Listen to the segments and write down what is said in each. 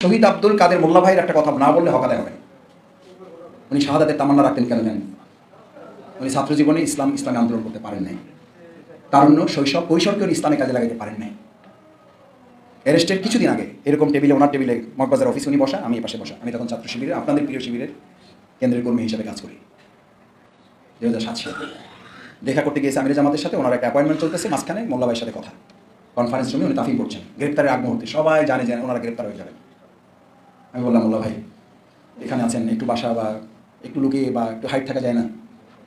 শহীদ আব্দুল কাদের মোল্লা ভাইয়ের একটা কথা না বললে হকাদায় হবে। উনি শাহাদাতের তামান্না রাখতেন কেন জানেন? উনি ছাত্র জীবনে ইসলামী আন্দোলন করতে পারেন নাই। তারুণ্য কৈশোরকেও ইসলামী কাজে লাগাতে পারেন নাই। অ্যারেস্টের কিছুদিন আগে এরকম টেবিলে, ওনার টেবিলে মগবাজার অফিস উনি বসা, আমি এই পাশে বসা। আমি তখন ছাত্র শিবিরের, আপনাদের প্রিয় শিবিরের কেন্দ্রের কর্মী হিসেবে কাজ করি 2007 সালে। দেখা করতে গিয়েছে আমির জামাতের সাথে, ওনার একটা অ্যাপয়েন্টমেন্ট চলতেছে, মাঝখানে মোল্লা ভাইয়ের সাথে কথা। কনফারেন্স রুমে উনি তাফিম করছেন, গ্রেপ্তারের আগ মুহূর্তে সবাই জানে যে ওনারা গ্রেপ্তার হয়ে যাবেন। আমি বললাম, মোল্লা ভাই এখানে আছেন, একটু বাসা বা একটু লুকিয়ে বা একটু হাইট থাকা যায় না?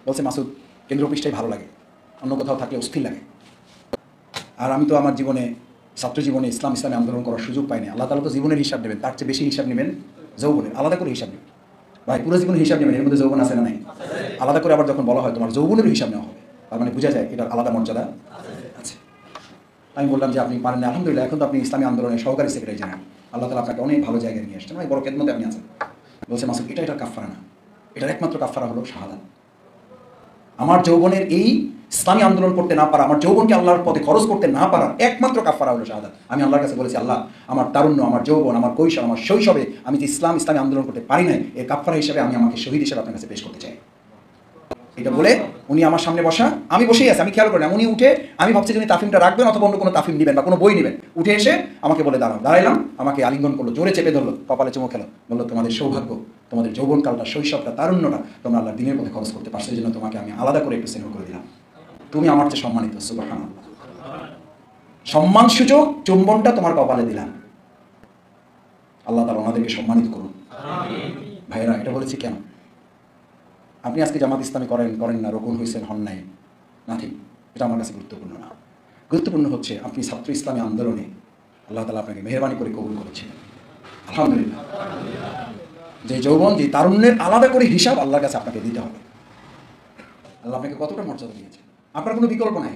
বলছে, মাসুদ কেন্দ্র অফিসটাই ভালো লাগে, অন্য কোথাও থাকলে অস্থির লাগে। আর আমি তো আমার জীবনে, ছাত্র জীবনে ইসলামী আন্দোলন করার সুযোগ পাইনি। আল্লাহ তাআলা তো জীবনের হিসাব নেবেন, তার চেয়ে বেশি হিসাব নেবেন যৌবনের, আলাদা করে হিসাব নেবেন। ভাই পুরো জীবনের হিসাব নেবেন, এর মধ্যে যৌবন আছে না নাই? আলাদা করে আবার যখন বলা হয় তোমার যৌবনের হিসাব নেওয়া হবে, তার মানে বোঝা যায় এটার আলাদা মর্যাদা আছে। আমি বললাম যে আপনি পারেন না, আলহামদুলিল্লাহ এখন তো আপনি ইসলামী আন্দোলনের সহকারী সেক্রেটারি জেনারেল, আল্লাহ তাআলা আপনাকে অনেক ভালো জায়গায় নিয়ে আসছেন, বড় খেদমতে আপনি আছেন। বলছে, মাসুদ এটার কাফফারা না, এটার একমাত্র কাফফারা হলো শাহাদাত। আমার যৌবনের এই ইসলামী আন্দোলন করতে না পারা, আমার যৌবনকে আল্লাহর পথে খরচ করতে না পারা একমাত্র কাফফারা হলো শাহাদাত। আমি আল্লাহর কাছে বলেছি, আল্লাহ আমার তারুণ্য, আমার যৌবন, আমার কৈশোর, আমার শৈশবে আমি যে ইসলামী আন্দোলন করতে পারি নাই, এর কাফফারা হিসেবে আমি আমাকে শহীদ হিসেবে আপনার কাছে পেশ করতে চাই। এটা বলে উনি আমার সামনে বসা, আমি বসেই আছি, আমি খেয়াল করি না। উনি উঠে, আমি ভাবছি যে উনি তাফিমটা রাখবেন অথবা অন্য কোনো তাফিম নেবেন বা কোনো বই নেবেন, উঠে এসে আমাকে বলে দাঁড়াইলাম, আমাকে আলিঙ্গন করলো, জোরে চেপে ধরলো, কপালে চুমো খেলো, বললো তোমাদের সৌভাগ্য, তোমাদের যৌবনকালটা, শৈশবটা, তারুণ্যটা তোমরা আল্লাহর দিনের পথে খরচ করতে পারছো, এই জন্য তোমাকে আমি আলাদা করে একটু স্নেহ করে দিলাম, তুমি আমার চেয়ে সম্মানিত। সুবহানাল্লাহ, সম্মানসূচক চুম্বনটা তোমার কপালে দিলাম। আল্লাহ তাআলা ওনাদেরকে সম্মানিত করুন। ভাইয়েরা, এটা বলেছি কেন? আপনি আজকে জামাত ইসলামী করেন না, রকুন হয়েছেন, হন নাই, নাথিং, এটা আমার কাছে গুরুত্বপূর্ণ না। গুরুত্বপূর্ণ হচ্ছে আপনি ছাত্র ইসলামী আন্দোলনে আল্লাহ তাআলা আপনাকে মেহেরবানি করে কবুল করেছেন, আলহামদুলিল্লাহ। যে যৌবন, যে তারুণ্যের আলাদা করে হিসাব আল্লাহর কাছে আপনাকে দিতে হবে। আল্লাহ আপনাকে কতটা মর্যাদা দিয়েছে, আপনার কোনো বিকল্প নাই,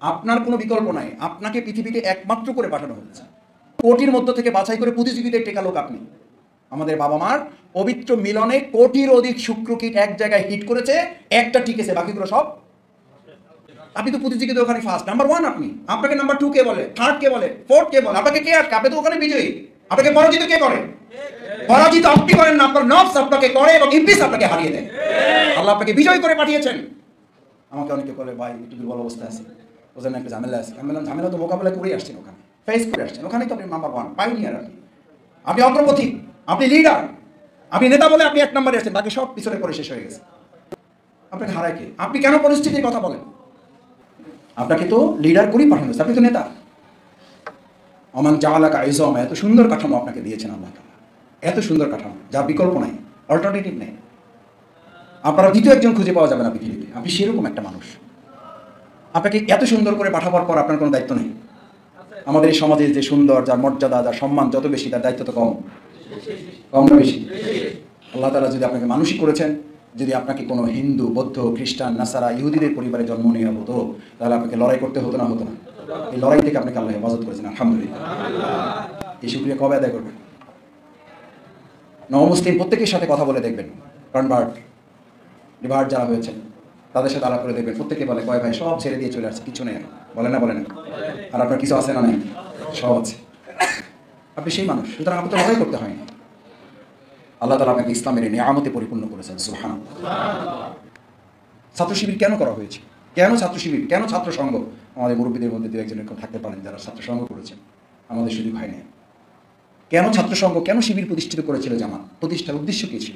আপনার কোনো বিকল্প নাই। আপনাকে পৃথিবীতে একমাত্র করে পাঠানো হয়েছে, কোটির মধ্য থেকে বাছাই করে প্রতিযোগিতায় টেকা লোক আপনি। আমাদের বাবা মার পবিত্র মিলনে কোটির অধিক শুক্রকীট এক জায়গায় হিট করেছে, একটা টিকেছে, বাকিগুলো সব। আপনি তো প্রতিযোগিতা ওখানে ফার্স্ট, নাম্বার 1 আপনি। আপনাকে নাম্বার 2 কে বলে, 3rd কে বলে, 4th কে বলে, আপনাকে কে আটকে? আপনি তো ওখানে বিজয়ী। আপনাকে পরাজিত কে করে? পরাজিত আপনি করেন না, আপনার নফস আপনাকে করে এবং ইবলিস আপনাকে হারিয়ে দেয়। আল্লাহ আপনাকে বিজয় করে পাঠিয়েছেন। আমাকে অনেকে বলে, ভাই একটু দুর্বল অবস্থা আছে, ওখানে একটা ঝামেলা আছে। আমি বললাম, ঝামেলা তো মোকাবেলা করে আসছেন, ওখানে ফেস করে আসছেন, ওখানেই তো আপনি নাম্বার 1 পাইনিয়ার। আপনি অগ্রপথী, আপনি লিডার, আপনি নেতা বলে আপনি 1 নম্বরে আছেন, বাকি সব পিছনে পড়ে শেষ হয়ে গেছে। আপনাকে হারায় কে? আপনি কেন পরিস্থিতির কথা বলেন? আপনাকে তো লিডার করেই পাঠানো, আপনি তো নেতা। অমান জাআলাকা ইজামা, এত সুন্দর কাঠামো আপনাকে দিয়েছেন আল্লাহ তাআলা, এত সুন্দর কাঠামো যার বিকল্প নাই, অল্টারনেটিভ নেই। আপনারা দ্বিতীয় একজন খুঁজে পাওয়া যাবে না পৃথিবীতে, আপনি সেরকম একটা মানুষ। আপনাকে এত সুন্দর করে পাঠাবার পর আপনার কোনো দায়িত্ব নেই। আমাদের এই সমাজে যে সুন্দর, যার মর্যাদা, যার সম্মান যত বেশি, তার দায়িত্ব তো কম না বেশি? আল্লাহ তাআলা যদি আপনাকে মানুষই করেছেন, যদি আপনাকে কোনো হিন্দু, বৌদ্ধ, খ্রিস্টান, নাসারা, ইহুদিদের পরিবারে জন্ম নেওয়া হতো, তাহলে আপনাকে লড়াই করতে হতো না? এই লড়াই থেকে আপনাকে আল্লাহ হেফাজত করেছেন, আলহামদুলিল্লাহ। এই শুকরিয়া কবে আদায় করবেন? নবমুসলিম প্রত্যেকের সাথে কথা বলে দেখবেন, রিভার্ট যারা হয়েছেন তাদের সাথে আলাপ করে দেখবেন, প্রত্যেকে বলে, কয় ভাই সব ছেড়ে দিয়ে চলে আসছে, কিছু নেই। বলে না? আর আপনার কিছু আছে না? নাই, সব আছে। আপনি সেই মানুষ, সুতরাং আপনাকে লড়াই করতে হয়নি। আল্লাহ তাআলা আপনাকে ইসলামের নিয়ামতে পরিপূর্ণ করেছেন, সুবহানাল্লাহ। ছাত্র শিবির কেন করা হয়েছে? কেন ছাত্র শিবির, কেন ছাত্র সংঘ? আমাদের মুরব্বীদের মধ্যে 2-1 জন এরকম থাকতে পারেন যারা ছাত্র সংঘ করেছেন, আমাদের শুধু ভাই নেই। কেন ছাত্র সংঘ, কেন শিবির প্রতিষ্ঠিত করেছিল জামাত? প্রতিষ্ঠার উদ্দেশ্য কী ছিল?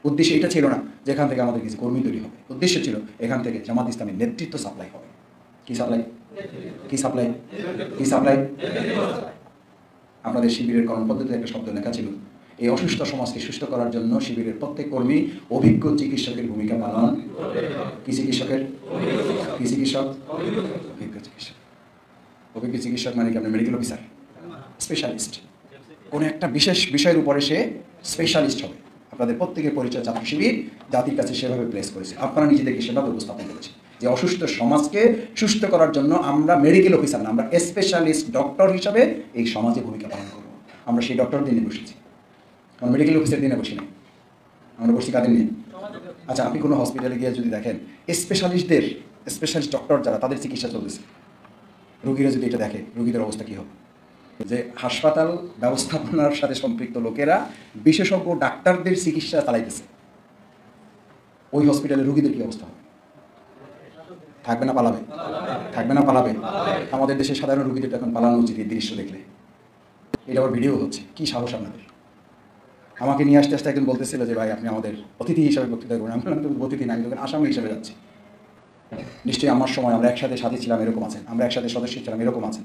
উদ্দেশ্য এটা ছিল না যে এখান থেকে আমাদের কিছু কর্মী তৈরি হবে, উদ্দেশ্য ছিল এখান থেকে জামাত ইসলামের নেতৃত্ব সাপ্লাই হবে। কি সাপ্লাই? আপনাদের শিবিরের কর্মপদ্ধতিতে একটা শব্দ লেখা ছিল, এই অসুস্থ সমাজকে সুস্থ করার জন্য শিবিরের প্রত্যেক কর্মী অভিজ্ঞ চিকিৎসকের ভূমিকা পালন। কি চিকিৎসক? অভিজ্ঞ চিকিৎসক মানে কি আপনার মেডিকেল অফিসার? স্পেশালিস্ট, কোনো একটা বিশেষ বিষয়ের উপরে সে স্পেশালিস্ট হবে। আপনাদের প্রত্যেকের পরিচয় ছাত্র শিবির জাতির কাছে সেভাবে প্লেস করেছে, আপনারা নিজেদেরকে সেভাবে উপস্থাপন করেছে যে অসুস্থ সমাজকে সুস্থ করার জন্য আমরা মেডিকেল অফিসার না, আমরা স্পেশালিস্ট ডক্টর হিসাবে এই সমাজে ভূমিকা পালন করব। আমরা সেই ডক্টর দিনে বসেছি, আমরা মেডিকেল অফিসার দিনে বসি না। আমরা বসছি কাদের নিয়ে? আচ্ছা, আপনি কোনো হসপিটালে গিয়ে যদি দেখেন স্পেশালিস্ট ডক্টর যারা, তাদের চিকিৎসা চলতেছে, রোগীরা যদি এটা দেখে, রোগীদের অবস্থা কী হবে? যে হাসপাতাল ব্যবস্থাপনার সাথে সম্পৃক্ত লোকেরা বিশেষজ্ঞ ডাক্তারদের চিকিৎসা চালাইতেছে, ওই হসপিটালে রোগীদের কি অবস্থা হবে? থাকবে না পালাবে? থাকবে না পালাবে? আমাদের দেশের সাধারণ রোগীদের এখন পালানো উচিত এই দৃশ্য দেখলে। এটা আবার ভিডিও হচ্ছে, কি সাহস আপনাদের! আমাকে নিয়ে আসতে আসতে একজন বলতেছিল যে ভাই আপনি আমাদের অতিথি হিসাবে বক্তৃতা করুন। আমি বললাম অতিথি না, আমি তখন আসামি হিসেবে যাচ্ছি। নিশ্চয়ই আমার সময় আমরা একসাথে সাথী ছিলাম এরকম আছেন, আমরা একসাথে সদস্য ছিলাম এরকম আছেন।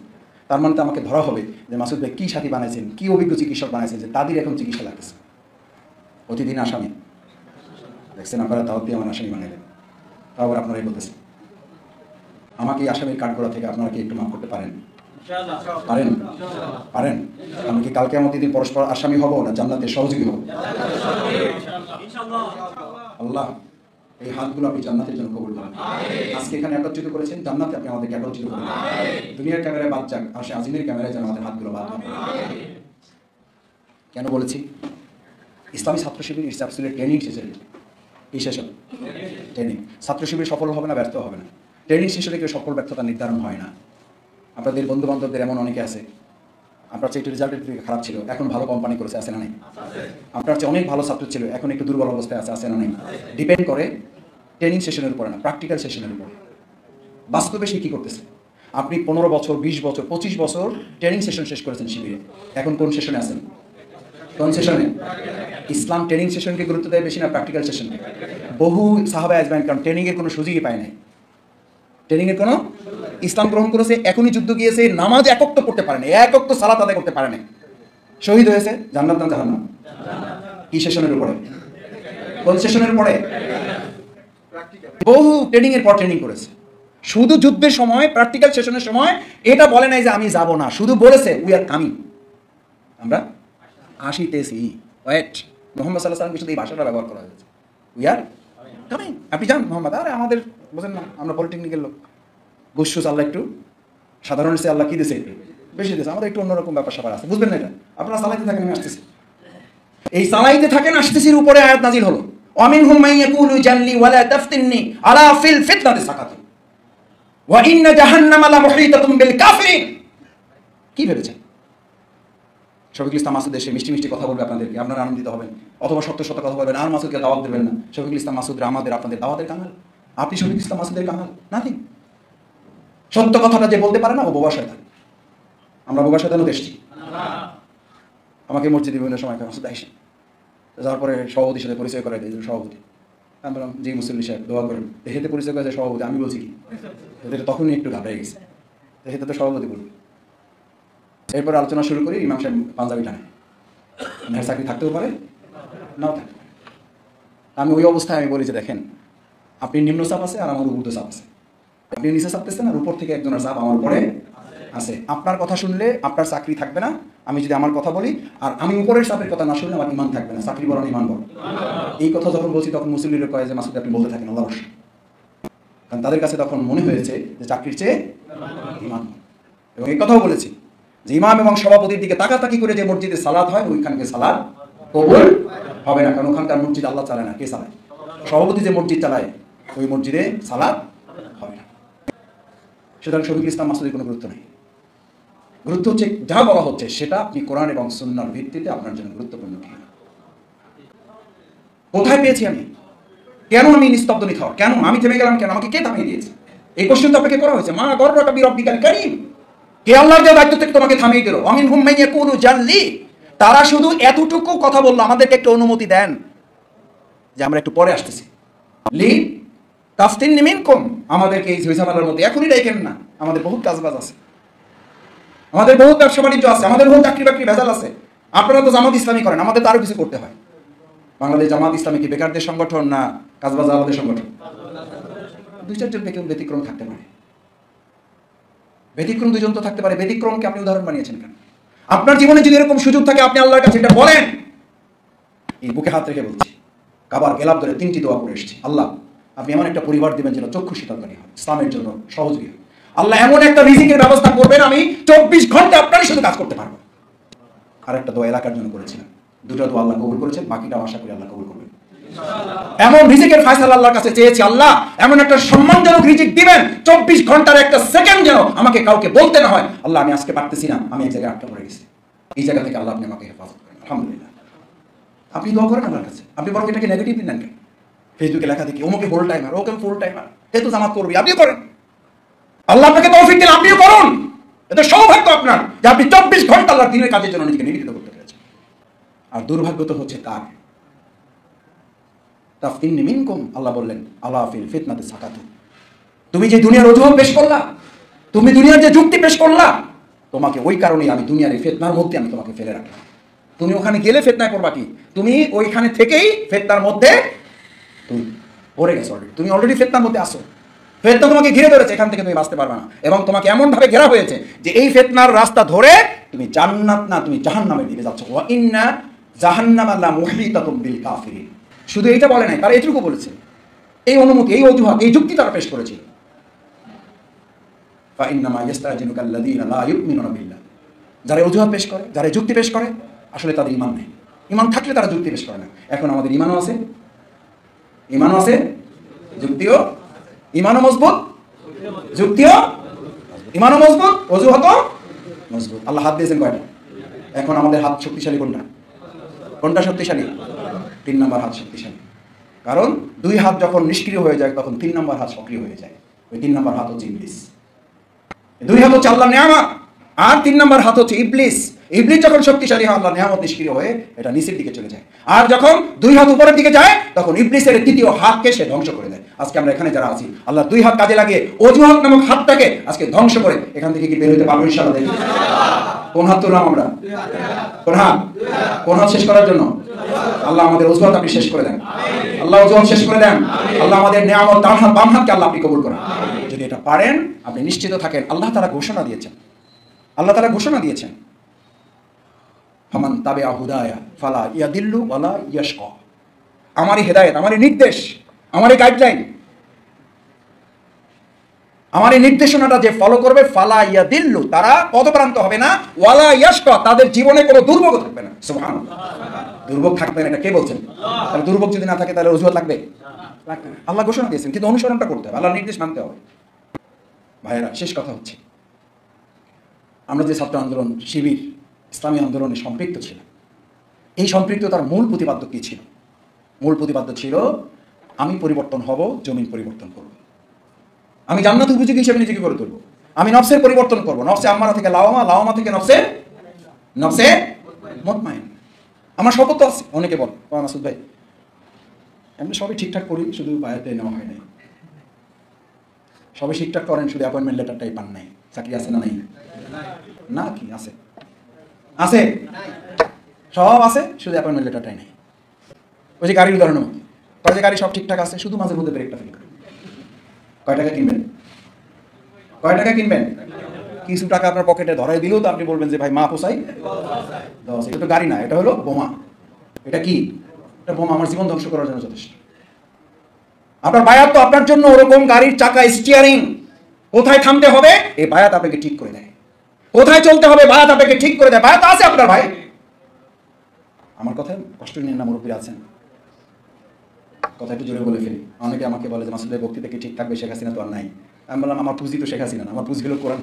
তার মানে তো আমাকে ধরা হবে যে মাসুদ ভাই কী সাথী বানাইছেন, কী অভিজ্ঞ চিকিৎসক বানাইছেন যে তাদের এখন চিকিৎসা লাগতেছে। অতিথি না আসামি? দেখছেন আপনারা তাও দিয়ে আমার আসামি বানাইলেন। তারপর আপনারাই বলতেছেন আমাকে এই আসামির কাঠগড়া থেকে আপনারা কি একটু মাফ করতে পারেন? পারেন? পারেন? আমি কি কালকে আমাদের দিন পরস্পর আসামি হব না জান্নাতের সহযোগী হব? আল্লাহ এই হাতগুলো আপনি জান্নাতের জন্য কবুল করেন। আজকে এখানে একত্রিত করেছেন, জান্নাতে আপনি আমাদেরকে একত্রিত করেন। দুনিয়ার ক্যামেরায় বাদ যাক, আর সে আজিমের ক্যামেরায় যেন আমাদের হাতগুলো বাদ হবে। কেন বলেছি? ইসলামী ছাত্র শিবির ইটস অ্যাবসলিউট ট্রেনিং সেশন। এই সেশন ট্রেনিং। ছাত্র শিবির সফল হবে না, ব্যর্থ হবে না। ট্রেনিং সেশনে কেউ সফল ব্যর্থতা নির্ধারণ হয় না। আপনাদের বন্ধু বান্ধবদের এমন অনেকে আছে, আপনার চেয়ে একটু রেজাল্টের দিকে খারাপ ছিল, এখন ভালো কোম্পানি করেছে, আছে না নাই? আপনার চেয়ে অনেক ভালো ছাত্র ছিল, এখন একটু দুর্বল অবস্থায় আছে, আছে না নাই? ডিপেন্ড করে ট্রেনিং সেশনের উপরে না, প্র্যাকটিক্যাল সেশনের উপরে। বাস্তবে সে কী করতেছে? আপনি 15 বছর, 20 বছর, 25 বছর ট্রেনিং সেশন শেষ করেছেন শিবিরে, এখন কোন সেশনে আছেন? কোন সেশনে? ইসলাম ট্রেনিং সেশনকে গুরুত্ব দেয় বেশি না প্র্যাকটিক্যাল সেশনকে? বহু সাহাবা আজমাইন কারণ ট্রেনিংয়ের কোনো সুযোগই পায় নাই। ট্রেনিংয়ের কোনো, ইসলাম গ্রহণ করেছে, এখনই যুদ্ধ গিয়েছে, নামাজ একক তো করতে পারে না, একক তো সালাত আদায় করতে পারে না, শহীদ হয়েছে, জান্নাত না জাহান্নাম? কি সেশনের উপরে? কোন সেশনের পরে? বহু ট্রেনিং এর পর ট্রেনিং করেছে। শুধু যুদ্ধের সময়, প্র্যাকটিক্যাল সেশনের সময় এটা বলে নাই যে আমি যাব না, শুধু বলেছে উই আর কামিং, আমরা আসিতেছি। ওয়েট, মোহাম্মদ সাল্লাল্লাহু আলাইহি ওয়াসাল্লাম শুধু এই ভাষাটা ব্যবহার করা হয়েছে, উই আর কামিং। আপনি যান মোহাম্মদ, আরে আমাদের বোঝেন না, আমরা পলিটেকনিক্যাল লোক, গুসুস আল্লাহ একটু সাধারণ সে আল্লাহ কি দিয়েছে একটু বেশি দিয়েছে, আমাদের একটু অন্যরকম ব্যাপার স্যাপার আছে, বুঝবেন না এটা? আপনারা চালাইতে থাকেন, আমি আসতেছি। এই চালাইতে থাকেন আসতেছির উপরে আয়াত নাজিল হলো, ওয়ামিনহুম মান ইয়াকুলু জাল্লি ওয়ালা তাফতিননি আলা ফিল ফিতনাতি সাকাতু ওয়া ইন্না জাহান্নামা লামুহীতাতুম বিল কাফিরিন। কি ভেবেছেন শফিকুল ইসলাম মাসুদ এসে মিষ্টি মিষ্টি কথা বলবে আপনাদেরকে, আপনারা আনন্দিত হবেন, অথবা সত্য সত্য কথা বলবেন, আর মাসুদকে দাওয়াত দেবেন না? শফিকুল ইসলাম মাসুদরা আমাদের আপনাদের দাওয়াতের কাঙাল, আপনি শফিকুল ইসলাম মাসুদের কাঙাল? নাথিং। সত্য কথাটা যে বলতে পারে না ও বোবা শয়তান। আমরা বোবা শয়তানও এসেছি। আমাকে মসজিদে বিভিন্ন সময় মাসুদ আইসেন, যাওয়ার পরে সভাপতির সাথে পরিচয় করাই দিয়েছিল সভাপতি। আমি বললাম জি মুসল্লি সাহেব দোয়া করেন, দেহেতে পরিচয় করেছে সভাপতি, আমি বলছি কি, ওদের তখনই একটু ঘাবড়ে গেছে, দেহেতে তো সভাপতি বলবে। এরপর আলোচনা শুরু করি, ইমাম সাহেব পাঞ্জাবি টানে, মেয়ের চাকরি থাকতেও পারে নাও থাকতে পারে। আমি ওই অবস্থায় আমি বলি যে দেখেন, আপনি নিম্ন চাপ আছে আর আমার উপর চাপ আছে, আপনি নিচে চাপতেছেন আর উপর থেকে একজনের চাপ আমার উপরে আছে। আপনার কথা শুনলে আপনার চাকরি থাকবে না, আমি যদি আমার কথা বলি, আর আমি উপরের চাপের কথা না শুনলে আমার ইমান থাকবে না, চাকরি বড় ইমান বড়। এই কথা যখন বলছি তখন মুসলিমরা কয়ে যে মাসুদ আপনি বলতে থাকেন আল্লাহ অবশ্যই, কারণ তাদের কাছে তখন মনে হয়েছে যে চাকরির চেয়ে ইমান। এবং এই কথাও বলেছি যে ইমাম এবং সভাপতির দিকে তাকাতাকি করে যে মসজিদে সালাত হয় ওইখানকে সালাত কবুল হবে না, কারণ ওখানকার মসজিদ আল্লাহ চালায় না, কে চালায়? সভাপতি যে মসজিদ চালায় ওই মসজিদে সালাত হবে না। সুতরাং শফিকুল ইসলাম মাসুদের কোনো গুরুত্ব নেই। গুরুত্ব হচ্ছে যা বলা হচ্ছে সেটা আপনি কোরআন এবং সুন্নাহর ভিত্তিতে আপনার জন্য গুরুত্বপূর্ণ কি, কোথায় পেয়েছি আমি, কেন আমি নিস্তব্ধ নিথর, কেন আমি থেমে গেলাম, কেন আমাকে কে থামিয়ে দিয়েছে? এই কোশ্চেন তো আপনাকে করা হয়েছে। মা গর্রকা বিরব্বিকাল কারীম, কে আল্লাহর দেওয়া দায়িত্ব থেকে তোমাকে থামিয়ে দিল। ওয়ামিনহুম মান ইয়াকুলু জাল্লি, তারা শুধু এতটুকু কথা বললো, আমাদেরকে একটু অনুমতি দেন যে আমরা একটু পরে আসতেছি। লি তাফতিননি মিনকুম, আমাদেরকে এই ঝামেলার মধ্যে এখনই রেখেন না, আমাদের বহুত কাজবাজ আছে, আমাদের বহুত ব্যবসা বাণিজ্য আছে, আমাদের বহুত চাকরি বাকরি ভেজাল আছে। আপনারা তো জামাত ইসলামী করেন, আমাদের তো আরও কিছু করতে হয়। বাংলাদেশ জামাত ইসলামী কি বেকারদের সংগঠন না কাজবাজ আলাদের সংগঠন? দুই চারজন ব্যতিক্রম থাকতে পারে, ব্যতিক্রম দুজন তো থাকতে পারে, ব্যতিক্রমকে আপনি উদাহরণ বানিয়েছেন কেন? আপনার জীবনে যদি এরকম সুযোগ থাকে আপনি আল্লাহর কাছে এটা বলেন। এই বুকে হাত রেখে বলছি, কাবার গেলাপ ধরে 3টি দোয়া করে এসেছি, আল্লাহ আপনি এমন একটা পরিবার দিবেন যেন চক্ষু শীতলকারী হয়, ইসলামের জন্য সহযোগী হয়। আল্লাহ এমন একটা রিজিকের ব্যবস্থা করবেন আমি 24 ঘন্টা আপনারই সাথে কাজ করতে পারবো। আর একটা দোয়া এলাকার জন্য করেছিলাম, 2টা দোয়া আল্লাহ কবুল করেছেন, বাকিটাও আশা করি আল্লাহ কবুল করবেন। এমন রিজিকের ফয়সালা আল্লাহর কাছে চেয়েছি, আল্লাহ এমন একটা সম্মানজনক রিজিক দিবেন 24 ঘন্টার একটা সেকেন্ড যেন আমাকে কাউকে বলতে না হয় আল্লাহ আমি আজকে পারতেছি না, আমি এক জায়গায় আটকা পড়ে গেছি। এই জায়গা থেকে আল্লাহ আপনি আমাকে হেফাজত করেন। আলহামদুলিল্লাহ। আপনি দোয়া করেন আল্লাহর কাছে, আপনি বরং এটাকে নেগেটিভ নেন কেন? ফেসবুকে লেখা দেখি ওমকে ফুল টাইমার, ওকে ফুল টাইমার, এ তো জামাত করবি, আপনিও করেন। আল্লাহ আপনাকে তৌফিক দিন, আপনিও করুন। এটা সৌভাগ্য আপনার যে আপনি 24 ঘন্টা আল্লাহর দ্বীনের কাজের জন্য নিজেকে নিবেদিত করতে পেরেছেন। আর দুর্ভাগ্য তো হচ্ছে তার তাফতিন্নি মিনকুম, আল্লাহ বললেন আলা ফিল ফিতনাতি সাকাতু, তুমি যে দুনিয়ার অজুহাত পেশ করলা, তুমি দুনিয়ার যে যুক্তি পেশ করলা, তোমাকে ওই কারণেই আমি দুনিয়ার এই ফিতনার মধ্যে আমি তোমাকে ফেলে রাখলাম। তুমি ওখানে গেলে ফিতনায় পড়বা কি? তুমি ওইখানে থেকেই ফিতনার মধ্যে তুমি পড়ে গেছো অলরেডি, তুমি অলরেডি ফিতনার মধ্যে আসো। ফিতনা তোমাকে ঘিরে ধরেছে, এখান থেকে তুমি বাঁচতে পারবে না। এবং তোমাকে এমন ভাবে ঘেরা হয়েছে যে এই ফিতনার রাস্তা ধরে তুমি জান্নাত না তুমি জাহান্নামের দিকে যাচ্ছ। ওয়া ইন্না জাহান্নামা লা মুহীতাতুম বিল কাফিরিন। শুধু এইটা বলে নাই, তারা এটুকু বলেছে, এই অনুমতি, এই অজুহাত, এই যুক্তি তারা পেশ করেছিল। ফা ইন্নামা ইস্তাজিনুকা আল্লাযীনা লা ইউমিনুনা বিল্লাহ, যারা অজুহাত পেশ করে, যারা যুক্তি পেশ করে, আসলে তাদের ঈমান নেই। ঈমান থাকলে তারা যুক্তি পেশ করে না। এখন আমাদের ঈমানও আছে, ঈমানও আছে, যুক্তিও, ঈমানও মজবুত, যুক্তিও, ঈমানও মজবুত, অজুহাতও মজবুত। আল্লাহ হাত দিয়েছেন কয়টা? এখন আমাদের হাত শক্তিশালী কোনটা? কোনটা শক্তিশালী? 3 নম্বর হাত শক্তিশালী। কারণ 2 হাত যখন নিষ্ক্রিয় হয়ে যায় তখন 3 নম্বর হাত সক্রিয় হয়ে যায়। ওই 3 নম্বর হাত হচ্ছে ইবলিস। 2 হাত হচ্ছে আল্লাহর নিয়ামত, আর 3 নম্বর হাত হচ্ছে ইবলিস। ইবলিস যখন শক্তিশালী হয় আল্লাহর নিয়ামত নিষ্ক্রিয় হয়ে এটা নিচের দিকে চলে যায়। আর যখন 2 হাত উপরের দিকে যায় তখন ইবলিসের 3য় হাতকে সে ধ্বংস করে দেয়। আজকে আমরা এখানে যারা আছি আল্লাহ 2 হাত কাজে লাগিয়ে অজুহাত নামক হাতটাকে আজকে ধ্বংস করে এখান থেকে কি বের হতে পারবো ইনশাআল্লাহ? দেখি কোন হাত তুললাম আমরা? কোন হাত? কোন হাত শেষ করার জন্য? আল্লাহ আমাদের অজুহাত আপনি শেষ করে দেন, আল্লাহ অজুহাত শেষ করে দেন। আল্লাহ আমাদের নিয়ামত ডান হাত বাম হাতকে আল্লাহ আপনি কবুল করেন। যদি এটা পারেন আপনি নিশ্চিত থাকেন আল্লাহ তাআলা ঘোষণা দিয়েছেন, আল্লাহ তাআলা ঘোষণা দিয়েছেন ফামান তাবিআ হুদায়া ফালা ইয়াদিল্লু ওয়ালা ইয়াশকা। আমারই হেদায়েত, আমারই নির্দেশ, আমারই গাইডলাইন, আমার এই নির্দেশনাটা যে ফলো করবে ফালা ইয়াদিল্লু, তারা পদভ্রান্ত হবে না, ওয়ালা ইয়াশকা, তাদের জীবনে কোনো দুর্ভোগ থাকবে না। সুবহানাল্লাহ। দুর্ভোগ থাকবে না এটা কে বলছেন? তাহলে দুর্ভোগ যদি না থাকে তাহলে অজুহাত লাগবে? লাগবে না। আল্লাহ ঘোষণা দিয়েছেন, কিন্তু অনুসরণটা করতে হবে, আল্লাহর নির্দেশ মানতে হবে। ভাইয়েরা, শেষ কথা হচ্ছে আমরা যে ছাত্র আন্দোলন, শিবির, ইসলামী আন্দোলনে সম্পৃক্ত ছিলাম, এই সম্পৃক্ততার মূল প্রতিপাদ্য কী ছিল? মূল প্রতিপাদ্য ছিল আমি পরিবর্তন হব, জমিন পরিবর্তন করব, আমি জান্নাত উপযোগী হিসেবে নিজেকে করে তুলব, আমি নফসের পরিবর্তন করব, নফসে আম্মারা থেকে লাওয়ামা, লাওয়ামা থেকে নফসে মুতমাইন। আমার শপথ তো আছে। অনেকে বল মাসুদ ভাই এমনি সবই ঠিকঠাক করি, শুধু বায়াতে নেওয়া হয় নাই। সবই ঠিকঠাক করেন, শুধু অ্যাপয়েন্টমেন্ট লেটারটাই পান নাই। চাকরি আছে না নাই? না, কি আছে? আছে, সব আছে, শুধু অ্যাপয়েন্টমেন্ট লেটারটাই নেই। ওই যে গাড়ির উদাহরণ, যে গাড়ি সব ঠিকঠাক আছে, শুধু মাঝে মধ্যে ব্রেকটা ফেল করে। কয় টাকা কিনবেন? কয় টাকা কিনবেন? কিছু টাকা আপনার পকেটে ধরাই দিলেও তো আপনি বলবেন যে ভাই মা পোসাই 10। এটা তো গাড়ি না, এটা হলো বোমা। এটা কি? এটা বোমা, আমার জীবন ধ্বংস করার জন্য যথেষ্ট। আপনার বায়াত তো আপনার জন্য ওরকম গাড়ির চাকা, স্টিয়ারিং, কোথায় থামতে হবে এই বায়াত আপনাকে ঠিক করে দেয়, কোথায় চলতে হবে বায়াত আপনাকে ঠিক করে দেয়। বায়াত আছে আপনার ভাই। আমার কথা কষ্ট নিয়ে না, মুরব্বী আছেন, কথা একটু জোরে বলে ফেলি। অনেকে আমাকে বলে যে মাসুদ ভাই বক্তৃতা কি ঠিক থাকবে? শেখ হাসিনা তো আর নাই। আমি বললাম আমার পুঁজি তো শেখ হাসিনা না, আমার পুঁজি হলো কোরআন।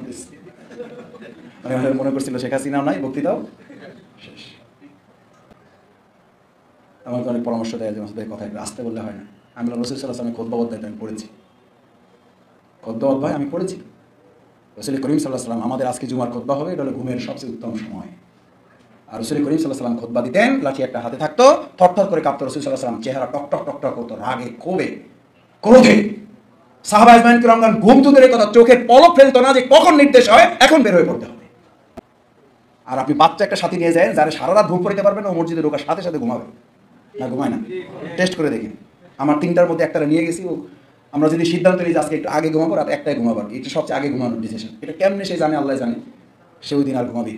মানে মনে করছিল শেখ হাসিনাও নাই, বক্তৃতাও শেষ। আমাকে অনেক পরামর্শ দেয় যে মাসুদ ভাই কথা একটু আসতে বললে হয় না। আমি বললাম রসুল সাল্লাল্লাহু আলাইহি ওয়াসাল্লাম খুতবা অধ্যায় আমি পড়েছি, খুতবা অধ্যায় আমি পড়েছি। রসুল করিম সাল্লাল্লাহু আলাইহি ওয়াসাল্লাম আমাদের আজকে জুমার খুতবা হবে, এটা হলো ঘুমের সবচেয়ে উত্তম সময়। আর রসুল করিম সাল্লাল্লাহু আলাইহি ওয়াসাল্লাম খুতবা দিতেন, লাঠি একটা হাতে থাকতো, থরথর করে কাঁপতো রসুল সাল্লাল্লাহু আলাইহি ওয়াসাল্লাম, চেহারা টক টক টক টক হতো রাগে, ক্ষোভে, ক্রোধে। সাহাবা ইজমাইন কিরামগণ ঘুম তুলে কথা, চোখের পলক ফেলতো না যে কখন নির্দেশ হয়, এখন বের হয়ে পড়তে হবে। আর আপনি বাচ্চা একটা সাথী নিয়ে যায় যারা সারা রাত ঘুম পড়তে পারবে না, ও মসজিদে ঢোকার সাথে সাথে ঘুমাবে না? ঘুমায় না? টেস্ট করে দেখি। আমার 3টার মধ্যে একটা নিয়ে গেছি, ও আমরা যদি সিদ্ধান্ত নিই যে আজকে একটু আগে ঘুমাবো, রাত 1টায় ঘুমাবো, এটা সবচেয়ে আগে ঘুমানোর ডিসিশন। এটা কেমনে সে জানে, আল্লাহ জানে, সে ওই দিন আর ঘুমাবি।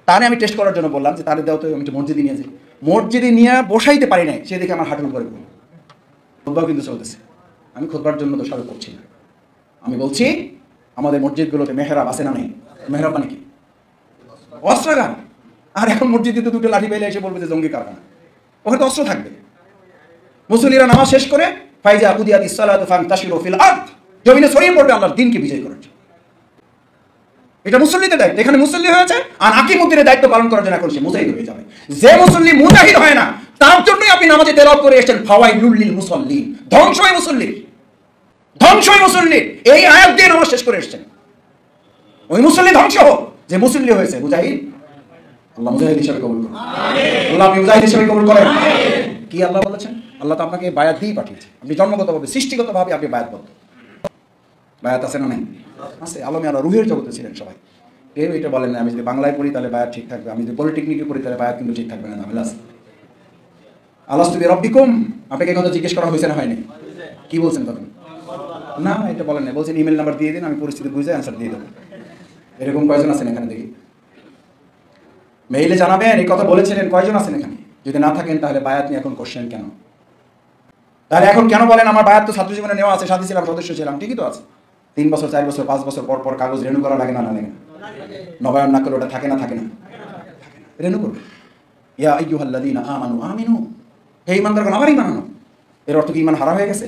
তারে আমি টেস্ট করার জন্য বললাম যে তারে দেওয়া তো, আমি মসজিদে নিয়ে যাই। মসজিদে নিয়ে বসাইতে পারি নাই, সে দেখে আমার হাঁটুর উপরে ঘুম। খুতবাও কিন্তু চলতেছে, আমি খুতবার জন্য তো সাথে করছি না। আমি বলছি আমাদের মসজিদগুলোতে মেহরাব আছে না নেই? মেহরাব মানে কি? অস্ত্রাগার। আর এখন মসজিদে তো 2টো লাঠি পাইলে এসে বলবে যে জঙ্গি কারখানা। ওখানে তো অস্ত্র থাকবে। মুসল্লিরা নামাজ শেষ করে ফাইজা কুদিয়াতিস সালাতু ফান্তাশিরু ফিল আরদ, জমিনে ছড়িয়ে পড়বে আল্লাহর দ্বীনকে বিজয় করার জন্য। এটা মুসল্লিদের দায়িত্ব। এখানে মুসল্লি হয়েছে আর আকিমুদ্দিনের দায়িত্ব পালন করার জন্য এখন সে মুজাহিদ হয়ে যাবে। যে মুসল্লি মুজাহিদ হয় না তার জন্যই আপনি নামাজে তেলাওয়াত করে এসেছেন ফাওয়াইলুল লিল মুসাল্লিন, ধ্বংসই মুসল্লির, ধ্বংসই মুসল্লির। এই আয়াত দিয়ে নামাজ শেষ করে এসেছেন। ওই মুসল্লি ধ্বংস হোক যে মুসল্লি হয়েছে মুজাহিদ। আল্লাহ মুজাহিদ হিসেবে কবুল করুন। আল্লাহ আপনি মুজাহিদ হিসেবে কবুল করেন। কি আল্লাহ বলেছেন? আল্লাহ তো আপনাকে বায়াত দিয়ে পাঠিয়েছে। আপনি জন্মগতভাবে সৃষ্টিগতভাবে আপনি বায়াতবদ্ধ। বায়াত আছে না নাই? আছে। আলমে আল্লাহ রুহের জগতে ছিলেন সবাই। কেউ এটা বলেন না আমি যদি বাংলায় পড়ি তাহলে বায়াত ঠিক থাকবে, আমি যদি পলিটেকনিকে পড়ি তাহলে বায়াত কিন্তু ঠিক থাকবে না। ঝামেলা আছে। আলাস্তু বিরাব্বিকুম, আপনাকে কথা জিজ্ঞেস করা হয়েছে না হয়নি? কি বলছেন তখন? না এটা বলেন না, বলছেন ইমেল নাম্বার দিয়ে দিন, আমি পরিস্থিতি বুঝে অ্যান্সার দিয়ে দেবো। এরকম কয়জন আছেন এখানে দেখি? মেইলে জানাবেন এই কথা বলেছিলেন কয়জন আছেন এখানে? যদি না থাকেন তাহলে বায়াত নিয়ে এখন কোশ্চেন কেন? তাহলে এখন কেন বলেন আমার বায়াত তো ছাত্র জীবনে নেওয়া আছে, সাথী ছিলাম, সদস্য ছিলাম, ঠিকই তো আছে। 3 বছর 4 বছর 5 বছর পর পর কাগজ রেনু করা লাগে না? লাগে না? নবায়ন না করলে ওটা থাকে না? থাকে না? রেনু করবে। ইয়া আইয়ুহাল্লাযীনা আমানু আমিনু, হে ঈমানদারগণ আমার ঈমান আনো। এর অর্থ কি ঈমান হারা হয়ে গেছে?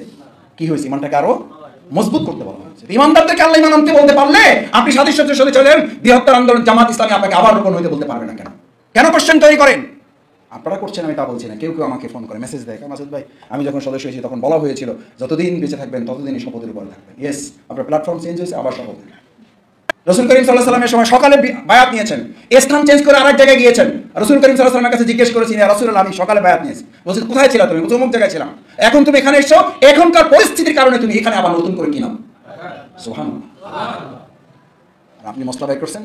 কি হয়েছে? ঈমানটাকে আরো মজবুত করতে বলা হয়েছে। ঈমানদারদেরকে আল্লাহ ঈমান আনতে বলতে পারলে আপনি সাথীর সাথে সাথে চলেন বৃহত্তর আন্দোলন জামাত ইসলামী আপনাকে আবার রোপণ হইতে বলতে পারবে না কেন? কেন কোশ্চেন তৈরি করেন? আপনারা করছেন, আমি তা বলছি না। কেউ কেউ আমাকে ফোন করে মেসেজ দেয়, মাসুদ ভাই আমি যখন সদস্য হয়েছি তখন বলা হয়েছিল যতদিন বেঁচে থাকবেন ততদিনই শপথের উপর থাকবেন। ইয়েস, আপনার প্ল্যাটফর্ম চেঞ্জ হয়েছে, আবার শপথ। রাসূল করিম সাল্লাল্লাহু আলাইহি ওয়াসাল্লামের সময় সকালে বায়াত নিয়েছেন, স্থান চেঞ্জ করে আরেক জায়গায় গিয়েছেন। রাসূল করিম সাল্লাল্লাহু আলাইহি ওয়াসাল্লামের কাছে জিজ্ঞেস করেছেন, ইয়া রাসূলুল্লাহ আমি সকালে বায়াত নিয়েছি। বলছেন কোথায় ছিলা তুমি? অমুক জায়গায় ছিলাম। এখন তুমি এখানে এসেছো, এখনকার পরিস্থিতির কারণে তুমি এখানে আবার নতুন করে কি নাও? সুবহানাল্লাহ। আর আপনি মসলা বাই করছেন,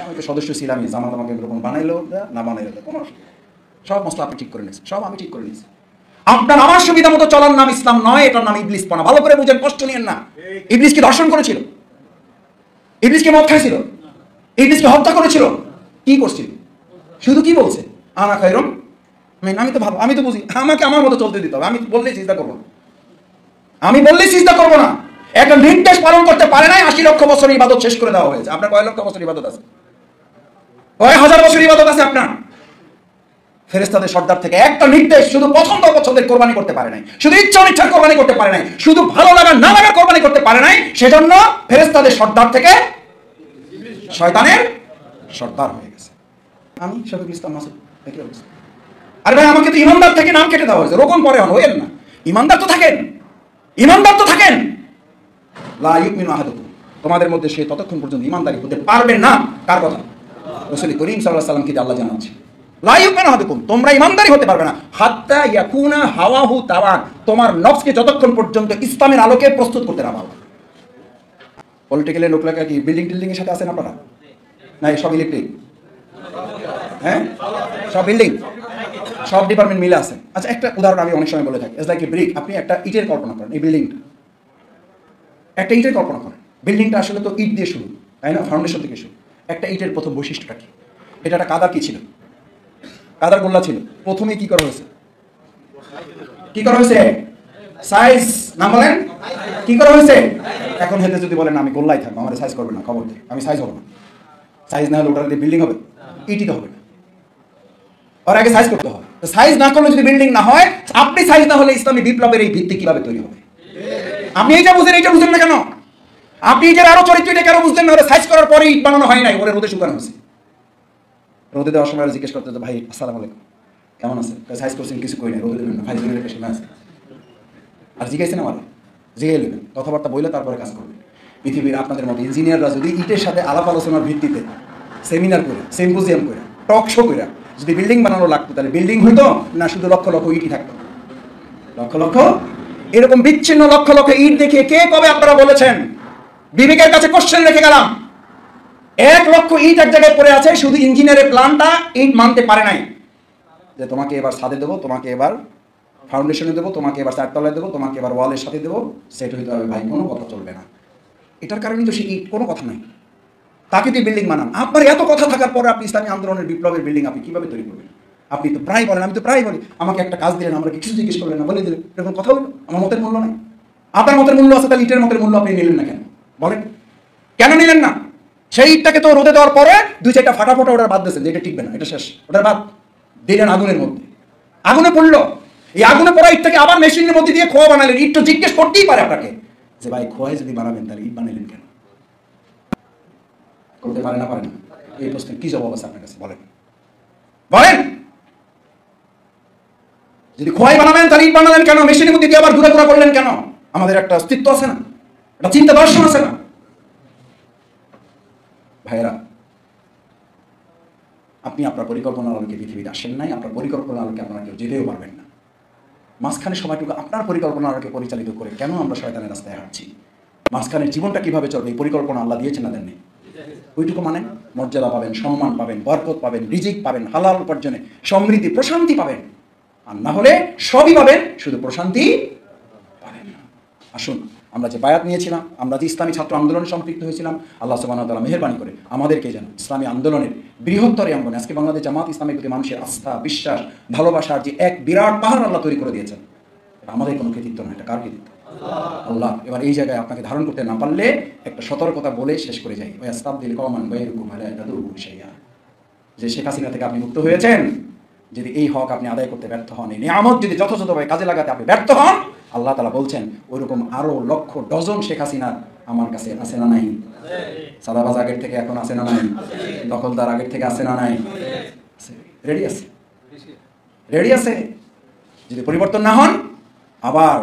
আমি তো সদস্য ছিলামই, জামাত আমাকে এরকম বানাইলো না বানাইলো কোনো সব মসলা আপনি ঠিক করে নিয়েছেন, সব আমি ঠিক করে নিয়েছি। আপনার আমার সুবিধা মতো চলার নাম ইসলাম নয়, এটার নাম ইবলিসপনা। ভালো করে বুঝেন, কষ্ট নিয়েন না। ইবলিস কি ধর্ষণ করেছিল? ইবলিস কি মদ খাইছিল? ইবলিস কি হত্যা করেছিল? কি করছিল? শুধু কি বলছে? আনা খায়রুম, আমি তো ভালো, আমি তো বুঝি, আমাকে আমার মতো চলতে দিতে হবে। আমি বললেই সিজদা করবো, আমি বললেই সিজদা করবো না। একটা নির্দেশ পালন করতে পারে নাই। 80 লক্ষ বছরের ইবাদত শেষ করে দেওয়া হয়েছে। আপনার কয় লক্ষ বছর ইবাদত আছে? কয় হাজার বছর ইবাদত আছে আপনার? ফেরেশতাদের সর্দার থেকে একটা নির্দেশ, শুধু পছন্দ অপছন্দের কোরবানি করতে পারে নাই, শুধু ইচ্ছা অনিচ্ছার কোরবানি করতে পারে নাই, শুধু ভালো লাগা না লাগার কোরবানি করতে পারে নাই। সেজন্য ফেরেশতাদের সর্দার থেকে শয়তানের সর্দার হয়ে গেছে। আমি শফিকুল ইসলাম মাসুদ, একই অবস্থা। আরে ভাই আমাকে তো ইমানদার থেকে নাম কেটে দেওয়া হয়েছে, রোকন পরে হইেন না। ইমানদার তো থাকেন, ইমানদার তো থাকেন। লা ইউমিনু আহাদুকুম, তোমাদের মধ্যে সে ততক্ষণ পর্যন্ত ইমানদারি হতে পারবে না। কার কথা? রাসূল করিম সাল্লাল্লাহু আলাইহি ওয়াসাল্লামকে আল্লাহ জানাচ্ছে লা ইউমিনু আহাদুকুম, তোমরা ইমানদারি হতে পারবে না হাত্তা ইয়াকুনা হাওয়াহু তাওয়ান, তোমার নফসকে যতক্ষণ পর্যন্ত ইসলামের আলোকে প্রস্তুত করতে না পারবে। পলিটিক্যাল লোক লাগা কি বিল্ডিং টিল্ডিং এর সাথে আছেন আপনারা? না সব ইলেকট্রিক, হ্যাঁ সব বিল্ডিং, সব ডিপার্টমেন্ট মিলে আছেন। আচ্ছা একটা উদাহরণ আমি অনেক সময় বলে থাকি, ইটস লাইক এ ব্রিক। আপনি একটা ইটের কল্পনা করেন, এই বিল্ডিংটা একটা ইটের কল্পনা করেন। বিল্ডিংটা আসলে তো ইট দিয়ে শুরু, তাই না? ফাউন্ডেশন থেকে শুরু। একটা ইটের প্রথম বৈশিষ্ট্যটা কি? এটা একটা কাদা কি ছিল? কাদার গোল্লা ছিল। প্রথমে কি করা হয়েছে? কি করা হয়েছে? সাইজ নাম বলেন, কি করা হয়েছে? এখন হেতে যদি বলেন আমি গোল্লাই থাকবো, আমার সাইজ করবে না, খবর দিই, আমি সাইজ হবো না। সাইজ না হলে ওটার দিয়ে বিল্ডিং হবে? ইটি তো হবে না, ওর আগে সাইজ করতে হবে। সাইজ না করলে যদি বিল্ডিং না হয়, আপনি সাইজ না হলে ইসলামী বিপ্লবের এই ভিত্তি কিভাবে তৈরি হবে? আপনি এইটা বুঝেন, এইটা বুঝেন না কেন? আপনি এটার আরো চরিত্রটা কেন বুঝলেন না? ওরা সাইজ করার পরে ইট বানানো হয় নাই, ওরে রোদে শুকানো হয়েছে। রোদে দেওয়ার সময় জিজ্ঞেস করতে তো ভাই আসসালামু আলাইকুম কেমন আছে? সাইজ করছেন কিছু কই নাই, রোদে দেবেন না, 5 মিনিটের পেছনে আছে। আর জিজ্ঞাসেন আমার জিজ্ঞাই নেবেন, কথাবার্তা বইলে তারপরে কাজ করবেন। পৃথিবীর আপনাদের মতো ইঞ্জিনিয়াররা যদি ইটের সাথে আলাপ আলোচনার ভিত্তিতে সেমিনার করে, সিম্পোজিয়াম করে, টক শো করে যদি বিল্ডিং বানানো লাগতো, তাহলে বিল্ডিং হইতো না শুধু লক্ষ লক্ষ ইটই থাকতো? লক্ষ লক্ষ এরকম বিচ্ছিন্ন লক্ষ লক্ষ ইট দেখে কে কবে আপনারা বলেছেন? বিবেকের কাছে কোশ্চেন রেখে গেলাম। 1 লক্ষ ইট এক জায়গায় পড়ে আছে, শুধু ইঞ্জিনিয়ারের প্ল্যানটা ইট মানতে পারে নাই যে তোমাকে এবার ছাদে দেবো, তোমাকে এবার ফাউন্ডেশনে দেবো, তোমাকে এবার চারতলায় দেবো, তোমাকে এবার ওয়ালের সাথে দেবো, সেট হইতে হবে। ভাই কোনো কথা চলবে না। এটার কারণে তো সে ইট, কোনো কথা নাই। তাকে দিয়ে বিল্ডিং বানান। আপনার এত কথা থাকার পরে আপনি ইসলামী আন্দোলনের বিপ্লবের বিল্ডিং আপনি কিভাবে তৈরি করবেন? আপনি তো প্রায় বলেন, আমি তো প্রায় বলি আমাকে একটা কাজ দিলেন, আমরা কিছু জিজ্ঞেস করলেন না, বলে দিলেন, এরকম কথা হলো? আমার মতের মূল্য নাই। আপনার মতের মূল্য আছে, তাহলে ইটের মতের মূল্য আপনি নিলেন না কেন? বলেন কেন নিলেন না? সেই ইটটাকে তো রোদে দেওয়ার পরে 2-4টা ফাটা ফোটা ওটার বাদ দিয়েছেন যে এটা টিকবে না, এটা শেষ, ওটার বাদ দিলেন আগুনের মধ্যে। আগুনে পড়লো, এই আগুনে পড়া ইটটাকে আবার মেশিনের মধ্যে দিয়ে খোয়া বানালেন। ইট তো জিজ্ঞেস করতেই পারে আপনাকে যে ভাই খোয়াই যদি বানাবেন তাহলে ইট বানালেন কেন? করতে পারে না, পারে না? এই প্রশ্নের কি জবাব আছে আপনার কাছে? বলেন বলেন। যদি খোয়াই বানাবেন তাহলে ইট বানালেন কেন? মেশিনের মধ্যে দিয়ে আবার ঘুরে ঘুরা করলেন কেন? আমাদের একটা অস্তিত্ব আছে না, একটা চিন্তা দর্শন আছে না? ভাইয়েরা, আপনি আপনার পরিকল্পনার আলোকে পৃথিবীতে আসেন নাই, আপনার পরিকল্পনার আলোকে আপনারা কেউ যেতেও পারবেন না। মাঝখানে সময়টুকু আপনার পরিকল্পনার আলোকে পরিচালিত করে কেন আমরা শয়তানের রাস্তায় হাঁটছি? মাঝখানের জীবনটা কিভাবে চলবে এই পরিকল্পনা আল্লাহ দিয়েছেন না দেননি? ওইটুকু মানে মর্যাদা পাবেন, সম্মান পাবেন, বরকত পাবেন, রিজিক পাবেন, হালাল উপার্জনে সমৃদ্ধি, প্রশান্তি পাবেন। আর না হলে সবই পাবেন, শুধু প্রশান্তি পাবেন না। আসুন, আমরা যে বায়াত নিয়েছিলাম, আমরা যে ইসলামী ছাত্র আন্দোলনে সম্পৃক্ত হয়েছিলাম, আল্লাহ সুবহানাহু ওয়া তাআলা মেহেরবানি করে আমাদেরকে যেন ইসলামী আন্দোলনের বৃহত্তর অঙ্গনে, আজকে বাংলাদেশ জামাত ইসলামের প্রতি মানুষের আস্থা, বিশ্বাস, ভালোবাসার যে এক বিরাট পাহাড় আল্লাহ তৈরি করে দিয়েছেন, এটা আমাদের কোনো কৃতিত্ব নয়, এটা কার কৃতিত্ব? আল্লাহ। এবার এই জায়গায় আপনাকে ধারণ করতে না পারলে একটা সতর্কতা বলে শেষ করে যাই। ওয়াস্তাবদিল কওমান গায়রাকুম লা ইয়াদুরুকুম শাইআ। যে শেখ হাসিনা থেকে আপনি মুক্ত হয়েছেন, যদি এই হক আপনি আদায় করতে ব্যর্থ হন, এই নিয়ামত যদি যথাযথভাবে কাজে লাগাতে আপনি ব্যর্থ হন, আল্লাহ তাআলা বলছেন ওইরকম আরো লক্ষ ডজন শেখ হাসিনা আমার কাছে আছে না নাই? সাদাবাজ আগের থেকে এখন আছে না নাই? দখলদার আগের থেকে আছে না নাই? রেডি আছে, রেডি আছে। যদি পরিবর্তন না হন, আবার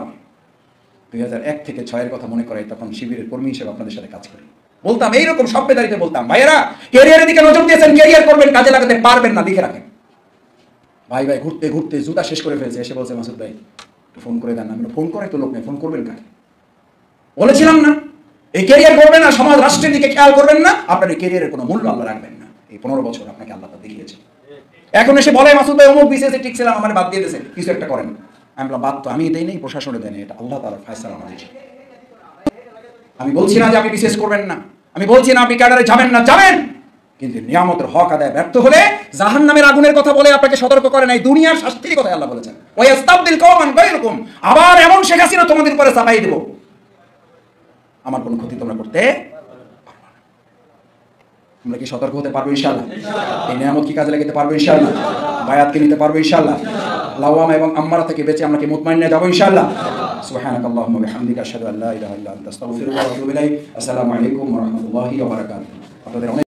2001 থেকে 6 এর কথা মনে করে, তখন শিবিরের কর্মী হিসেবে আপনাদের সাথে কাজ করি, বলতাম এইরকম সভ্যতারিতে বলতাম, ভাইয়েরা ক্যারিয়ারের দিকে নজর দিয়েছেন, ক্যারিয়ার করবেন, কাজে লাগাতে পারবেন না, লিখে রাখেন। ভাই ভাই ঘুরতে ঘুরতে জুতা শেষ করে ফেলছে, এসে বলছে মাসুদ ভাই ফোন করে দেন না। ফোন করে তো লোক নেই, ফোন করবেন কাকে? বলেছিলাম না এই ক্যারিয়ার করবেন না, সমাজ রাষ্ট্রের দিকে খেয়াল করবেন না, আপনার এই ক্যারিয়ারের কোনো মূল্য আল্লাহ রাখবেন না। এই 15 বছর আপনাকে আল্লাহ দেখিয়েছে। এখন এসে বলে মাসুদ ভাই অমুক বিসিএস এ টিকছিলাম, আমার বাদ দিয়ে দিয়েছে, কিছু একটা করেন। আমি বললাম বাদ তো আমি দেই নেই, প্রশাসনে দেয় নেই, এটা আল্লাহ তাআলার ফয়সালা আমাদের। আমি বলছি না যে আপনি বিসিএস করবেন না, আমি বলছি না আপনি ক্যাডারে যাবেন না, যাবেন, কিন্তু নিয়ামতের হক আদায় ব্যর্থ হলে জাহান্নামের আগুনের কথা বলে আপনাকে সতর্ক করে নাই, দুনিয়ার শাস্তির কথা আল্লাহ বলেছেন। ওয়াস্তাবদিল কওমান গায়রাকুম, আবার এমন শেখ হাসিনা তোমাদের উপরে চাপাই দেব, আমার কোনো ক্ষতি তোমরা করতে পারবে না। আমরা কি সতর্ক হতে পারবো ইনশাআল্লাহ? এই নিয়ামত কি কাজে লাগাতে পারবো ইনশাআল্লাহ? বায়াতকে নিতে পারবো ইনশাআল্লাহ? লাওয়ামা এবং আম্মারা থেকে বেঁচে আমরা কি মুতমাইন্না যাব ইনশাআল্লাহ? সুবহানাকাল্লাহুম্মা ওয়া বিহামদিকা আশহাদু আল্লা ইলাহা ইল্লা আনতা আস্তাগফিরুকা ওয়া আতুবু ইলাইক। আসসালামু আলাইকুম ওয়া রাহমাতুল্লাহি ওয়া বারাকাতুহু। আপনাদের